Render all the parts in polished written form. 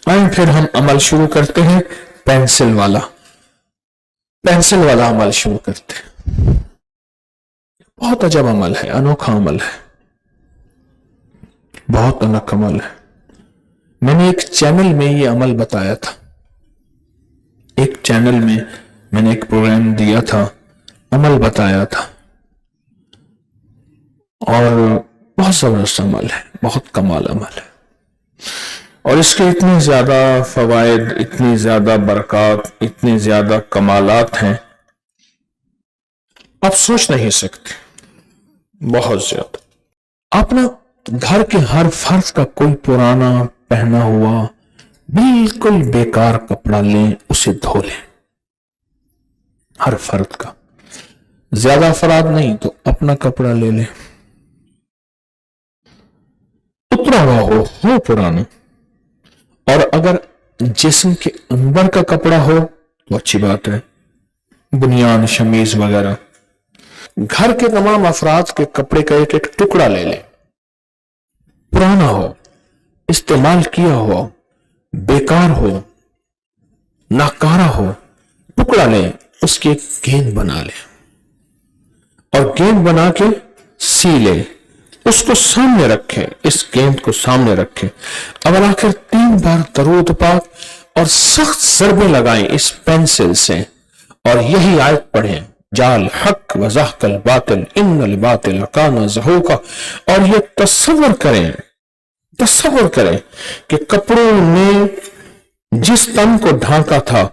आइए फिर हम अमल शुरू करते हैं पेंसिल वाला अमल शुरू करते हैं। बहुत अजब अमल है, अनोखा अमल है, बहुत अनोखा अमल है। मैंने एक चैनल में ये अमल बताया था, एक चैनल में मैंने एक प्रोग्राम दिया था, अमल बताया था, और बहुत जबरदस्त अमल है, बहुत कमाल अमल है, और इसके इतने ज्यादा फवायद, इतनी ज्यादा बरकत, इतने ज्यादा कमालात हैं, आप सोच नहीं सकते, बहुत ज्यादा। आप ना घर के हर फर्द का कोई पुराना पहना हुआ बिल्कुल बेकार कपड़ा लें, उसे धो लें, हर फर्द का, ज्यादा अफराद नहीं तो अपना कपड़ा ले लें, उतरा हुआ हो पुराना, और अगर जिस्म के अंदर का कपड़ा हो तो अच्छी बात है, बुनियान शमीज वगैरह। घर के तमाम अफराद के कपड़े का एक एक टुकड़ा ले लें, पुराना हो, इस्तेमाल किया हो, बेकार हो, नाकारा हो, टुकड़ा लें, उसकी एक गेंद बना लें, और गेंद बना के सी लें, उसको सामने रखें, इस गेंद को सामने रखें, अब आखिर 3 बार दरूद पाक और सख्त ज़रबे लगाएं इस पेंसिल से, और यही आयत पढ़ें, जाल हक व ज़हकल बातिल इन्नल बातिल काना ज़हूका। और ये तस्वर करें कि कपड़ों ने जिस तन को ढांका था,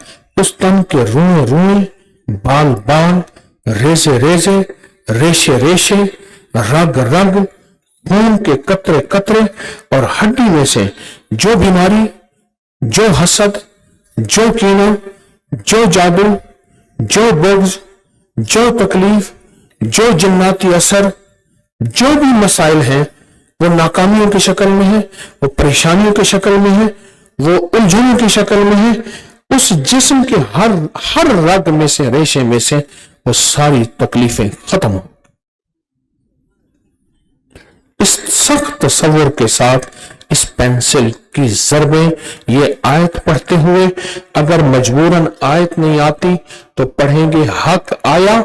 उस तन के रुएं रुएं, बाल बाल, रेजे रेजे, रेशे रेशे, रग रग, खून के कतरे कतरे, और हड्डी में से जो बीमारी, जो हसद, जो कीना, जो जादू, जो बुग़्ज़, जो तकलीफ, जो जिन्नाती असर, जो भी मसाइल हैं, वो नाकामियों की शक्ल में है, वो परेशानियों की शक्ल में है, वो उलझनों की शक्ल में है, उस जिस्म के हर रग में से, रेशे में से वो सारी तकलीफें खत्म हो। इस सख्त तस्वर के साथ इस पेंसिल की ज़रबें, ये आयत पढ़ते हुए, अगर मजबूरन आयत नहीं आती तो पढ़ेंगे हक आया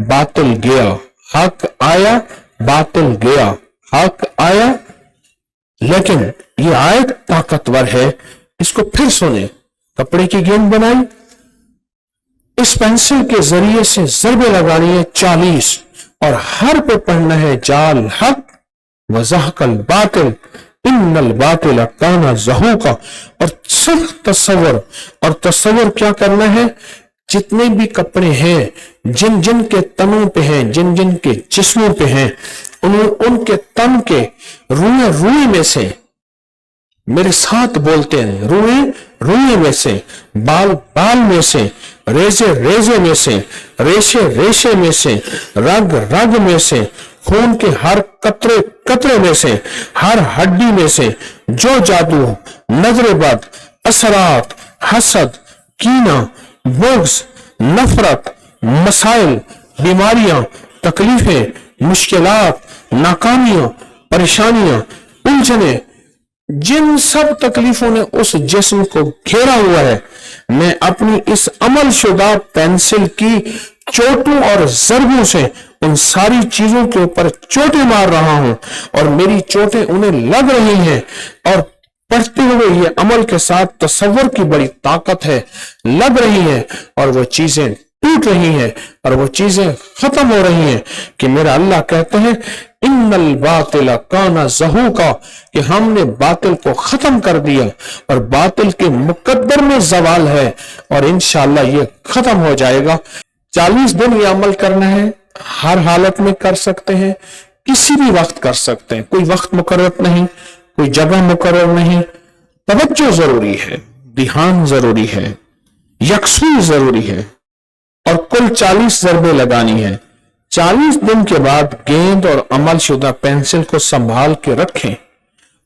बातिल गया, हक आया बातिल गया, हक आया। लेकिन ये आयत ताकतवर है, इसको फिर सुने। कपड़े की गेंद बनाई, इस पेंसिल के जरिए से ज़रबे लगानी है 40, और हर पे पढ़ना है जाल हक वज़हकल बातिल इन्नल बातिल काना ज़हूका। और सख्त तस्वर, और तस्वर क्या करना है, जितने भी कपड़े हैं, जिन जिन के तनों पे हैं, जिन जिन के जिस्मों पे हैं, उनके तन के रुएं रुएं में से, मेरे साथ बोलते हैं, रुएं रुएं में से, बाल बाल में से, रेजे रेजे में से, रेशे रेशे में से, रग रग में से, खून के हर कतरे कतरे में से, हर हड्डी में से, जो जादू, नजरेबद, असरात, हसद, कीना, बुग़्ज़, नफरत, मसाइल, बीमारियां, तकलीफें, मुश्किलात, नाकामियां, परेशानियां, उलझने, जिन सब तकलीफों ने उस जिस्म को घेरा हुआ है, मैं अपनी इस अमल शुदा पेंसिल की चोटों और ज़रबों से उन सारी चीजों के ऊपर चोटें मार रहा हूं, और मेरी चोटें उन्हें लग रही हैं, और पढ़ते हुए ये अमल के साथ तस्वर की बड़ी ताकत है, लग रही है, और वो चीजें टूट रही हैं, और वो चीजें खत्म हो रही हैं, कि मेरा अल्लाह कहते हैं इन्नल बातिल काना ज़हूका, कि हमने बातिल को खत्म कर दिया, और बातिल के मुकद्दर में ज़वाल है, और इंशाअल्लाह ये खत्म हो जाएगा। 40 दिन ये अमल करना है, हर हालत में कर सकते हैं, किसी भी वक्त कर सकते हैं, कोई वक्त मुकर्रर नहीं, कोई जगह मुकर्रर नहीं। तवज्जो जरूरी है, ध्यान जरूरी है, यकसूर जरूरी है, और कुल 40 ज़रबे लगानी है। 40 दिन के बाद गेंद और अमल शुदा पेंसिल को संभाल के रखें।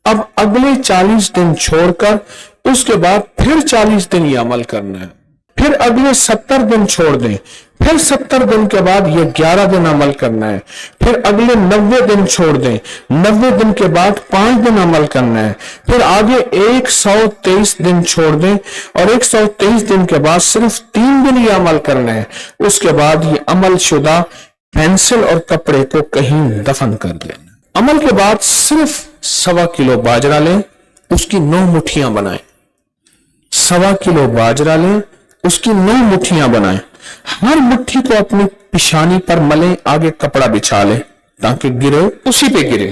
अब अगले 40 दिन छोड़कर उसके बाद फिर 40 दिन ये अमल करना है, फिर अगले 70 दिन छोड़ दें, फिर 70 दिन के बाद ये 11 दिन अमल करना है, फिर अगले 90 दिन छोड़ दें, 90 दिन के बाद 5 दिन अमल करना है, फिर आगे 123 दिन छोड़ दें और 123 दिन के बाद सिर्फ 3 दिन ये अमल करना है। उसके बाद ये अमल शुदा पेंसिल और कपड़े को कहीं दफन कर देना। अमल के बाद सिर्फ 1.25 किलो बाजरा लें, उसकी 9 मुट्ठियां बनाएं। 1.25 किलो बाजरा लें, उसकी 9 मुट्ठियां बनाएं। हर मुट्ठी को अपनी पिशानी पर मलें, आगे कपड़ा बिछा लें ताकि गिरे उसी पे गिरे,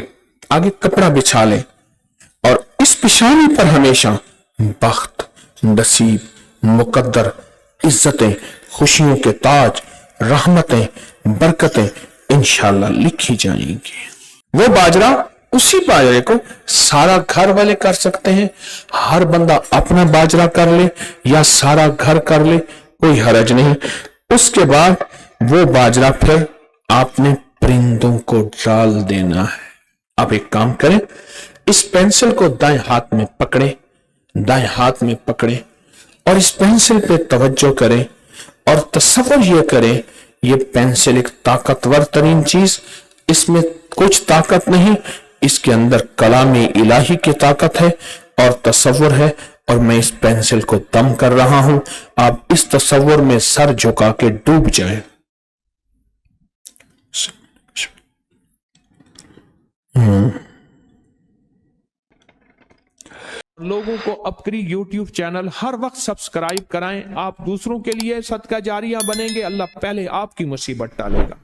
आगे कपड़ा बिछा लें और इस पिशानी पर हमेशा बख्त, नसीब, मुकद्दर, इज्जतें, खुशियों के ताज, रहमतें, बरकतें इंशाअल्लाह लिखी जाएंगी। वो बाजरा, उसी बाजरे को सारा घर वाले कर सकते हैं, हर बंदा अपना बाजरा कर ले या सारा घर कर ले, कोई हरज नहीं। उसके बाद वो बाजरा फिर आपने परिंदों को डाल देना है। आप एक काम करें, इस पेंसिल को दाएं हाथ में पकड़े, दाएं हाथ में पकड़े और इस पेंसिल पे तवज्जो करें और तसव्वुर ये करें, ये पेंसिल एक ताकतवर तरीन चीज, इसमें कुछ ताकत नहीं, इसके अंदर कलाम इलाही की ताकत है और तसव्वुर है और मैं इस पेंसिल को दम कर रहा हूं। आप इस तसव्वुर में सर झुका के डूब जाएं। लोगों को अपनी YouTube चैनल हर वक्त सब्सक्राइब कराएं। आप दूसरों के लिए सदका जारिया बनेंगे, अल्लाह पहले आपकी मुसीबत टालेगा।